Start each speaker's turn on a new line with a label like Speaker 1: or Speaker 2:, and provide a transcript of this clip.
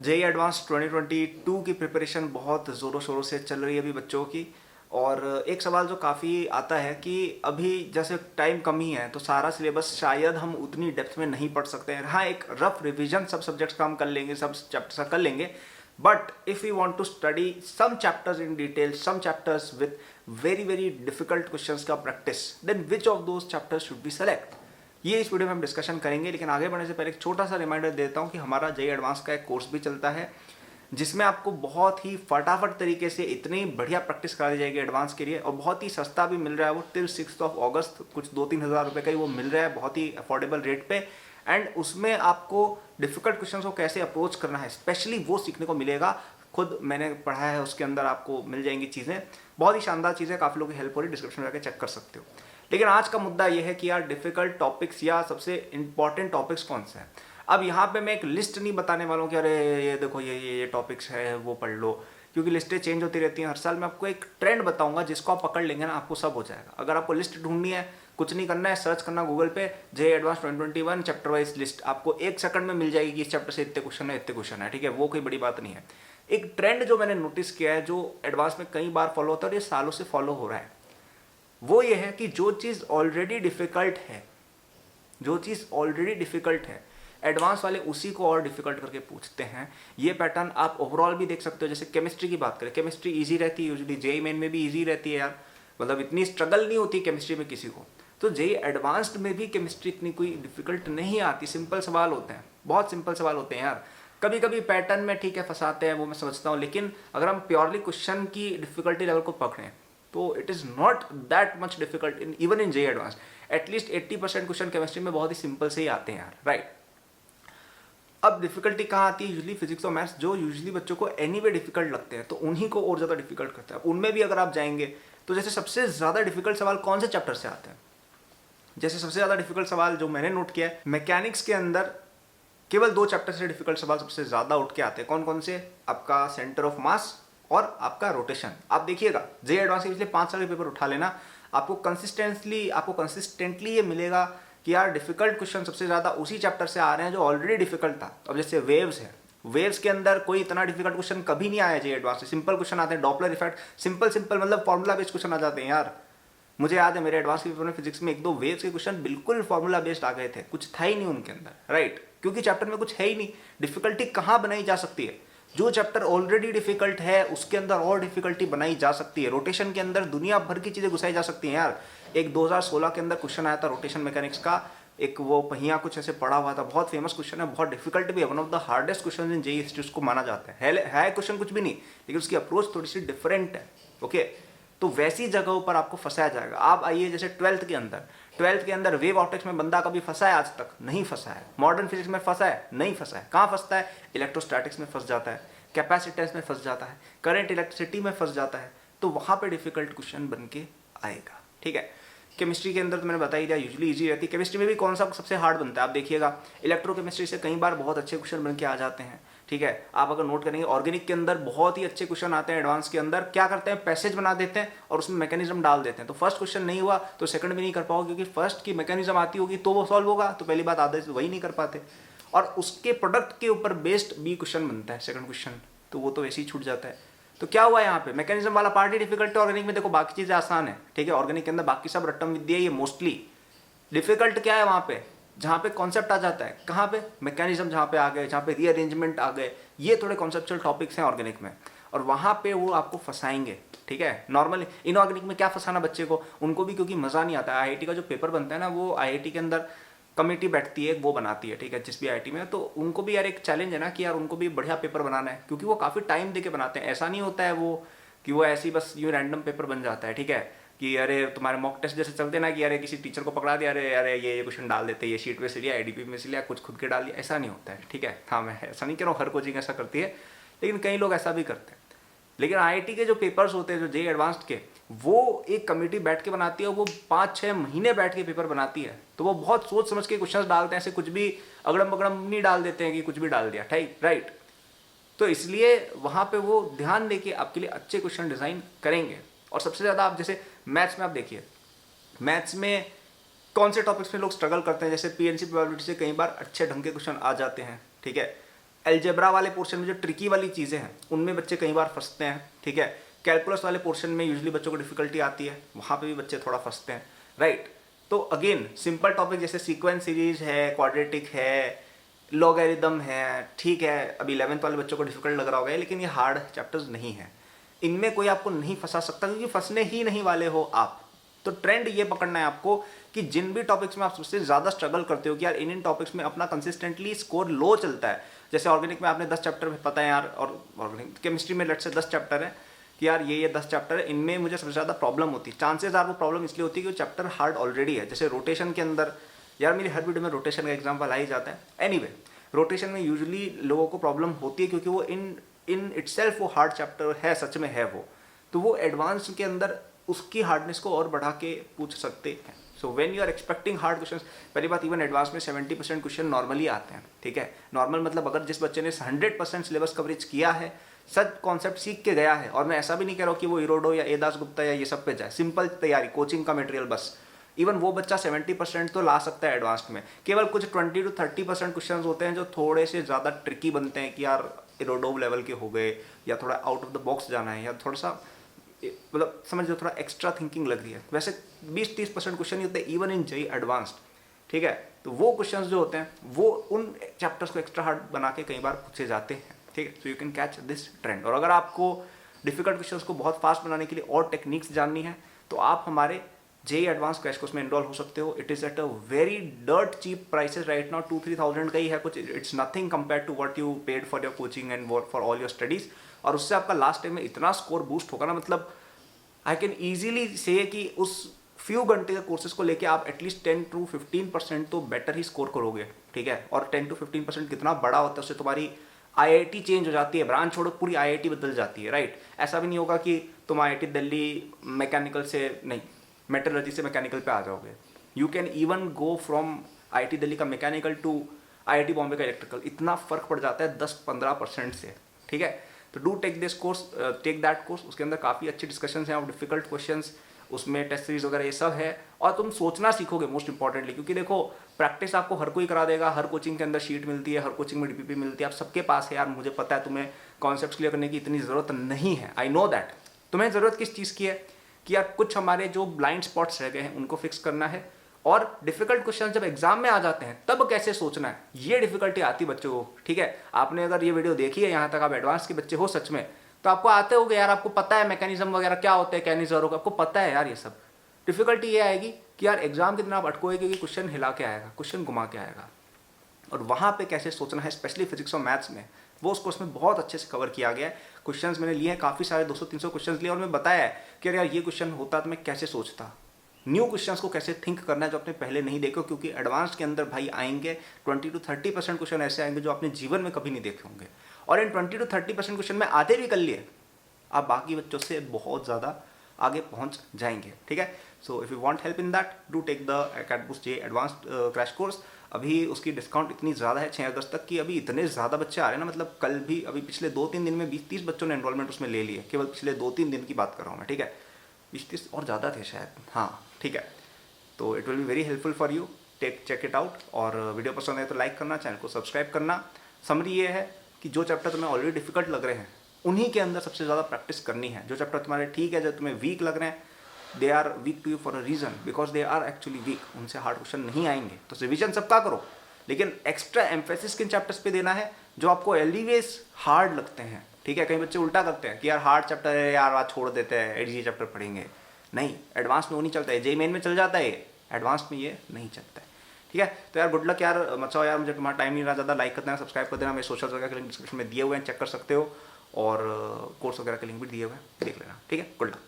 Speaker 1: JEE advance 2022 की preparation बहुत ज़ोरों शोरों से चल रही है अभी बच्चों की। और एक सवाल जो काफ़ी आता है कि अभी जैसे टाइम कम ही है तो सारा सिलेबस शायद हम उतनी डेप्थ में नहीं पढ़ सकते हैं। हाँ, एक रफ रिवीजन सब सब्जेक्ट्स का हम कर लेंगे, सब चैप्टर्स का कर लेंगे, but if you want to study some chapters in detail, some chapters with very very difficult questions का practice, then which of those chapters should be select, ये इस वीडियो में हम डिस्कशन करेंगे। लेकिन आगे बढ़ने से पहले एक छोटा सा रिमाइंडर देता हूँ कि हमारा जेई एडवांस का एक कोर्स भी चलता है जिसमें आपको बहुत ही फटाफट तरीके से इतनी बढ़िया प्रैक्टिस करा दी जाएगी एडवांस के लिए, और बहुत ही सस्ता भी मिल रहा है वो टिल 6 अगस्त, कुछ 2-3 हज़ार रुपये का ही वो मिल रहा है बहुत ही अफोर्डेबल रेट पे। एंड उसमें आपको डिफिकल्ट क्वेश्चन को कैसे अप्रोच करना है स्पेशली वो सीखने को मिलेगा। खुद मैंने पढ़ा है, उसके अंदर आपको मिल जाएंगी चीज़ें, बहुत ही शानदार चीज़ें, काफ़ी लोगों की हेल्प हो रही है, डिस्क्रिप्शन में जाकर चेक कर सकते हो। लेकिन आज का मुद्दा यह है कि यार डिफिकल्ट टॉपिक्स या सबसे इंपॉर्टेंट टॉपिक्स कौन से हैं। अब यहाँ पे मैं एक लिस्ट नहीं बताने वाला हूँ कि अरे ये देखो ये टॉपिक्स है वो पढ़ लो, क्योंकि लिस्टें चेंज होती रहती हैं हर साल। मैं आपको एक ट्रेंड बताऊंगा जिसको आप पकड़ लेंगे ना, आपको सब हो जाएगा। अगर आपको लिस्ट ढूंढनी है, कुछ नहीं करना है, सर्च करना गूगल पे JEE advance 2021 chapter wise list, आपको 1 सेकंड में मिल जाएगी कि इस चैप्टर से इतने क्वेश्चन है, इतने क्वेश्चन है, ठीक है। वो कोई बड़ी बात नहीं है। एक ट्रेंड जो मैंने नोटिस किया है, जो एडवांस में कई बार फॉलो होता है और ये सालों से फॉलो हो रहा है, वो ये है कि जो चीज़ ऑलरेडी डिफिकल्ट है, जो चीज़ ऑलरेडी डिफिकल्ट है, एडवांस वाले उसी को और डिफिकल्ट करके पूछते हैं। ये पैटर्न आप ओवरऑल भी देख सकते हो। जैसे केमिस्ट्री की बात करें, केमिस्ट्री इजी रहती है यूजुअली, जेई मेन में भी इजी रहती है यार, मतलब इतनी स्ट्रगल नहीं होती केमिस्ट्री में किसी को। तो जेई एडवांस्ड में भी केमिस्ट्री इतनी कोई डिफिकल्ट नहीं आती, सिंपल सवाल होते हैं, बहुत सिंपल सवाल होते हैं यार। कभी कभी पैटर्न में ठीक है फंसाते हैं, वो मैं समझता हूँ, लेकिन अगर हम प्योरली क्वेश्चन की डिफिकल्टी लेवल को पकड़ें तो it is not that much difficult in even in JEE advance. At least 80% question chemistry में बहुत ही सिंपल से ही आते हैं यार, राइट। अब डिफिकल्टी कहाँ आती है, यूजुअली फिजिक्स और मैथ्स, जो यूजुअली बच्चों को एनीवे डिफिकल्ट लगते हैं तो उन्हीं को और ज़्यादा डिफिकल्ट करता है। उनमें भी अगर आप जाएंगे तो जैसे सबसे ज़्यादा डिफिकल्ट सवाल कौन से चैप्टर से आते हैं, जैसे सबसे ज़्यादा डिफिकल्ट सवाल जो मैंने नोट किया है, मैकेनिक्स के अंदर केवल 2 चैप्टर से डिफिकल्ट सवाल सबसे ज़्यादा उठ के आते हैं। कौन कौन से? आपका सेंटर ऑफ मास और आपका रोटेशन। आप देखिएगा जेई एडवांस के पिछले 5 साल के पेपर उठा लेना, आपको कंसिस्टेंटली ये मिलेगा कि यार डिफिकल्ट क्वेश्चन सबसे ज़्यादा उसी चैप्टर से आ रहे हैं जो ऑलरेडी डिफिकल्ट था। अब जैसे वेव्स है, वेव्स के अंदर कोई इतना डिफिकल्ट क्वेश्चन कभी नहीं आया जेई एडवांस से, सिंपल क्वेश्चन आते हैं, डॉपलर इफेक्ट, सिंपल मतलब फॉर्मूला बेस्ड क्वेश्चन आ जाते हैं यार। मुझे याद है मेरे एडवांस के पेपर में फिजिक्स में 1-2 वेव्स के क्वेश्चन बिल्कुल फॉर्मूला बेस्ड आ गए थे, कुछ था ही नहीं उनके अंदर, राइट, क्योंकि चैप्टर में कुछ है ही नहीं। डिफिकल्टी कहाँ बनाई जा सकती है? जो चैप्टर ऑलरेडी डिफिकल्ट है उसके अंदर और डिफिकल्टी बनाई जा सकती है। रोटेशन के अंदर दुनिया भर की चीज़ें घुसाई जा सकती हैं यार। एक 2016 के अंदर क्वेश्चन आया था रोटेशन मैकेनिक्स का, एक वो पहिया कुछ ऐसे पड़ा हुआ था, बहुत फेमस क्वेश्चन है, बहुत डिफिकल्ट भी है, one of the hardest question in JEE history उसको माना जाता है क्वेश्चन कुछ भी नहीं, लेकिन उसकी अप्रोच थोड़ी सी डिफरेंट है, ओके। तो वैसी जगहों पर आपको फंसाया जाएगा। आप आइए जैसे 12th के अंदर वेव ऑप्टिक्स में बंदा कभी फंसा है? आज तक नहीं फंसा है। मॉडर्न फिजिक्स में फंसा है? नहीं फंसा है। कहाँ फंसता है? इलेक्ट्रोस्टैटिक्स में फंस जाता है, कैपेसिटेंस में फंस जाता है, करंट इलेक्ट्रिसिटी में फंस जाता है, तो वहाँ पे डिफिकल्ट क्वेश्चन बन के आएगा, ठीक है। केमिस्ट्री के अंदर तो मैंने बता ही दिया यूजुअली इजी रहती है। केमिस्ट्री में भी कौन सा सबसे हार्ड बनता है आप देखिएगा, इलेक्ट्रोकेमिस्ट्री से कई बार बहुत अच्छे क्वेश्चन बन के आ जाते हैं, ठीक है। आप अगर नोट करेंगे ऑर्गेनिक के अंदर बहुत ही अच्छे क्वेश्चन आते हैं एडवांस के अंदर, क्या करते हैं, पैसेज बना देते हैं और उसमें मैकेनिज्म डाल देते हैं। तो फर्स्ट क्वेश्चन नहीं हुआ तो सेकंड भी नहीं कर पाओगे, क्योंकि फर्स्ट की मैकेनिज्म आती होगी तो वो सॉल्व होगा, तो पहली बात आधे वही नहीं कर पाते, और उसके प्रोडक्ट के ऊपर बेस्ड बी क्वेश्चन बनता है सेकंड क्वेश्चन, तो वो तो वैसे ही छूट जाता है। तो क्या हुआ यहाँ पे, मैकेनिज्म वाला पार्ट ही डिफिकल्ट है। ऑर्गेनिक में देखो बाकी चीजें आसान है, ठीक है, ऑर्गेनिक के अंदर बाकी सब रट्टम विद्या, ये मोस्टली डिफिकल्ट क्या है वहाँ पे, जहाँ पे कॉन्सेप्ट आ जाता है, कहाँ पे, मैकेनिज्म जहाँ पे आ गए, जहाँ पे रीअरेंजमेंट आ गए, ये थोड़े कॉन्सेप्चुअल टॉपिक्स हैं ऑर्गेनिक में, और वहाँ पे वो आपको फंसाएंगे, ठीक है। नॉर्मली इनऑर्गेनिक में क्या फंसाना बच्चे को, उनको भी क्योंकि मज़ा नहीं आता है। आईआईटी का जो पेपर बनता है ना, वो आईआईटी के अंदर कमेटी बैठती है, वो बनाती है, ठीक है, जिस भी आईआईटी में, तो उनको भी यार एक चैलेंज है ना कि यार उनको भी बढ़िया पेपर बनाना है, क्योंकि वो काफ़ी टाइम दे के बनाते हैं। ऐसा नहीं होता है वो कि वो ऐसे ही बस यूँ रैंडम पेपर बन जाता है, ठीक है, कि अरे तुम्हारे मॉक टेस्ट जैसे चलते ना कि अरे किसी टीचर को पकड़ा दिया, अरे अरे ये क्वेश्चन डाल देते, ये शीट में से लिया, आईडीपी में से लिया, कुछ खुद के डाल दिया, ऐसा नहीं होता है, ठीक है। हाँ, मैं ऐसा नहीं कह रहा हूँ हर कोचिंग ऐसा करती है, लेकिन कई लोग ऐसा भी करते हैं। लेकिन आईआईटी के जो पेपर्स होते हैं, जो जेई एडवांस्ड के, वो एक कमेटी बैठ के बनाती है, वो 5-6 महीने बैठ के पेपर बनाती है, तो वो बहुत सोच समझ के क्वेश्चंस डालते हैं, ऐसे कुछ भी अगड़म बगड़म नहीं डाल देते हैं कि कुछ भी डाल दिया, ठीक, राइट। तो इसलिए वहाँ पे वो ध्यान देके आपके लिए अच्छे क्वेश्चन डिज़ाइन करेंगे। और सबसे ज़्यादा आप जैसे मैथ्स में आप देखिए, मैथ्स में कौन से टॉपिक्स में लोग स्ट्रगल करते हैं, जैसे पीएनसी प्रोबेबिलिटी से कई बार अच्छे ढंग के क्वेश्चन आ जाते हैं, ठीक है। अलजेब्रा वाले पोर्शन में जो ट्रिकी वाली चीज़ें हैं उनमें बच्चे कई बार फंसते हैं, ठीक है। कैलकुलस वाले पोर्शन में यूजुअली बच्चों को डिफिकल्टी आती है, वहाँ पे भी बच्चे थोड़ा फंसते हैं, राइट। तो अगेन सिंपल टॉपिक जैसे सीक्वेंस सीरीज है, क्वाड्रेटिक है, लॉगरिदम है, ठीक है, अभी 11th वाले बच्चों को डिफिकल्ट लग रहा होगा, लेकिन ये हार्ड चैप्टर्स नहीं है, इनमें कोई आपको नहीं फंसा सकता क्योंकि फंसने ही नहीं वाले हो आप। तो ट्रेंड ये पकड़ना है आपको कि जिन भी टॉपिक्स में आप सबसे ज़्यादा स्ट्रगल करते हो कि यार इन टॉपिक्स में अपना कंसिस्टेंटली स्कोर लो चलता है, जैसे ऑर्गेनिक में आपने 10 चैप्टर पता है यार, और ऑर्गेनिक केमिस्ट्री में लेट से 10 चैप्टर है कि यार ये 10 चैप्टर है, इनमें मुझे सबसे ज़्यादा प्रॉब्लम होती है। चांसेस आर वो प्रॉब्लम इसलिए होती है कि वो चैप्टर हार्ड ऑलरेडी है। जैसे रोटेशन के अंदर, यार मेरी हर वीडियो में रोटेशन का एग्जाम्पल आ ही जाता है। एनीवे रोटेशन में यूजुअली लोगों को प्रॉब्लम होती है क्योंकि वो इन इटसेल्फ वो हार्ड चैप्टर है, सच में है वो, तो वो एडवांस के अंदर उसकी हार्डनेस को और बढ़ा के पूछ सकते हैं। So when you are expecting hard questions, पहली बात इवन एडवांस में 70% क्वेश्चन नॉर्मली आते हैं, ठीक है। नॉर्मल मतलब अगर जिस बच्चे ने 100% सिलेबस कवरेज किया है, सब कॉन्सेप्ट सीख के गया है, और मैं ऐसा भी नहीं कह रहा हूँ कि वो इरोडो या ए दासगुप्ता या ये सब पे जाए, सिंपल तैयारी कोचिंग का मटेरियल बस, इवन वो बच्चा 70% तो ला सकता है एडवांस्ड में। केवल कुछ 20 to 30% क्वेश्चन होते हैं जो थोड़े से ज़्यादा ट्रिकी बनते हैं कि यार इरोडो लेवल के हो गए, या थोड़ा आउट ऑफ द बॉक्स जाना है, या थोड़ा सा मतलब समझ लो थोड़ा एक्स्ट्रा थिंकिंग लग रही है। वैसे 20-30% क्वेश्चन ही होते हैं इवन इन जेईई एडवांस्ड, ठीक है। तो वो क्वेश्चंस जो होते हैं वो उन चैप्टर्स को एक्स्ट्रा हार्ड बना के कई बार पूछे जाते हैं, ठीक है। So you can catch this trend. और अगर आपको डिफिकल्ट क्वेश्चंस को बहुत फास्ट बनाने के लिए और टेक्निक्स जाननी है तो आप हमारे जेईई एडवांस क्रैश कोर्स में एनरोल हो सकते हो। It is at a very dirt cheap prices right now, 2-3 thousand का ही है कुछ। It's nothing compare to what you paid for your coaching and for all your studies. और उससे आपका लास्ट टाइम में इतना स्कोर बूस्ट होगा ना, मतलब आई कैन ईजिली से कि उस फ्यू घंटे के कोर्सेज को लेके आप एटलीस्ट 10 to 15% तो बेटर ही स्कोर करोगे, ठीक है। और 10 to 15% कितना बड़ा होता है, उससे तुम्हारी आईआईटी चेंज हो जाती है, ब्रांच छोड़ो पूरी आईआईटी बदल जाती है, राइट। ऐसा भी नहीं होगा कि तुम आईआईटी दिल्ली मैकेनिकल से नहीं, मेटलर्जी से मैकेनिकल पे आ जाओगे। You can even go from IIT Delhi का मैकेनिकल टू आईआईटी बॉम्बे का इलेक्ट्रिकल, इतना फर्क पड़ जाता है 10-15% से, ठीक है। तो do take this course, take that course. उसके अंदर काफ़ी अच्छे डिस्कशंस हैं ऑफ डिफिकल्ट क्वेश्चंस, उसमें टेस्ट सीरीज वगैरह ये सब है, और तुम सोचना सीखोगे मोस्ट इंपॉर्टेंटली। क्योंकि देखो प्रैक्टिस आपको हर कोई करा देगा, हर कोचिंग के अंदर शीट मिलती है, हर कोचिंग में डीपीपी मिलती है, आप सबके पास है यार। मुझे पता है तुम्हें कॉन्सेप्ट क्लियर करने की इतनी ज़रूरत नहीं है, आई नो दैट। तुम्हें ज़रूरत किस चीज़ की है कि यार कुछ हमारे जो ब्लाइंड स्पॉट्स रह गए हैं उनको फिक्स करना है, और डिफिकल्ट क्वेश्चन जब एग्जाम में आ जाते हैं तब कैसे सोचना है, ये डिफिकल्टी आती है बच्चों को, ठीक है। आपने अगर ये वीडियो देखी है यहाँ तक, आप एडवांस के बच्चे हो सच में, तो आपको आते होगे यार, आपको पता है मैकेनिज्म वगैरह क्या होते हैं, कैनिजर होगा, आपको पता है यार ये सब। डिफिकल्टी ये आएगी कि यार एग्जाम के दिन आप अटकोगे क्योंकि क्वेश्चन हिला के आएगा, क्वेश्चन घुमा के आएगा, और वहाँ पे कैसे सोचना है, स्पेशली फिजिक्स और मैथ्स में, वो उस कोर्स में बहुत अच्छे से कवर किया गया है। क्वेश्चंस मैंने लिए हैं काफ़ी सारे, 200-300 क्वेश्चन लिए, और मैं बताया है कि यार ये क्वेश्चन होता तो मैं कैसे सोचता, न्यू क्वेश्चंस को कैसे थिंक करना है जो आपने पहले नहीं देखो। क्योंकि एडवांस के अंदर भाई आएंगे 20 to 30% क्वेश्चन ऐसे आएंगे जो आपने जीवन में कभी नहीं देखे होंगे, और इन 20 to 30% क्वेश्चन में आधे भी कर लिए, आप बाकी बच्चों से बहुत ज़्यादा आगे पहुंच जाएंगे, ठीक है। So if you want help in that, do take the AcadBoost JEE advanced crash course. अभी उसकी डिस्काउंट इतनी ज़्यादा है 6 अगस्त तक की, अभी इतने ज़्यादा बच्चे आ रहे हैं ना, मतलब कल भी अभी पिछले 2-3 दिन में 20-30 बच्चों ने एनरोलमेंट उसमें ले लिए, केवल पिछले 2-3 दिन की बात कर रहा हूँ मैं, ठीक है। 20-30 और ज़्यादा थे शायद, हाँ ठीक है। तो it will be very helpful for you, check it out. और वीडियो पसंद आए तो लाइक करना, चैनल को सब्सक्राइब करना। समरी ये है कि जो चैप्टर तुम्हें ऑलरेडी डिफिकल्ट लग रहे हैं उन्हीं के अंदर सबसे ज़्यादा प्रैक्टिस करनी है। जो चैप्टर तुम्हारे ठीक है, जो तुम्हें वीक लग रहे हैं, they are weak to you for a reason, because they are actually weak, उनसे हार्ड क्वेश्चन नहीं आएंगे। तो रिविजन सबका करो, लेकिन एक्स्ट्रा एम्फेसिस किन चैप्टर्स पे देना है जो आपको एलिवेस हार्ड लगते हैं, ठीक है। कई बच्चे उल्टा करते हैं कि यार हार्ड चैप्टर है यार, आज छोड़ देते हैं, एडीजी चैप्टर पढ़ेंगे। नहीं, एडवांस में वो नहीं चलता है, जेईई मेन में चल जाता है, एडवांस में ये नहीं चलता है, ठीक है। तो यार गुड लक यार, मचाओ यार, मुझे तुम्हारा टाइम नहीं रहा ज़्यादा। लाइक कर देना, सब्सक्राइब कर देना, मेरे सोशल वगैरह के लिंक डिस्क्रिप्शन में दिए हुए हैं, चेक कर सकते हो, और कोर्स वगैरह के लिंक भी दिए हुए हैं, देख लेना, ठीक है। Good luck.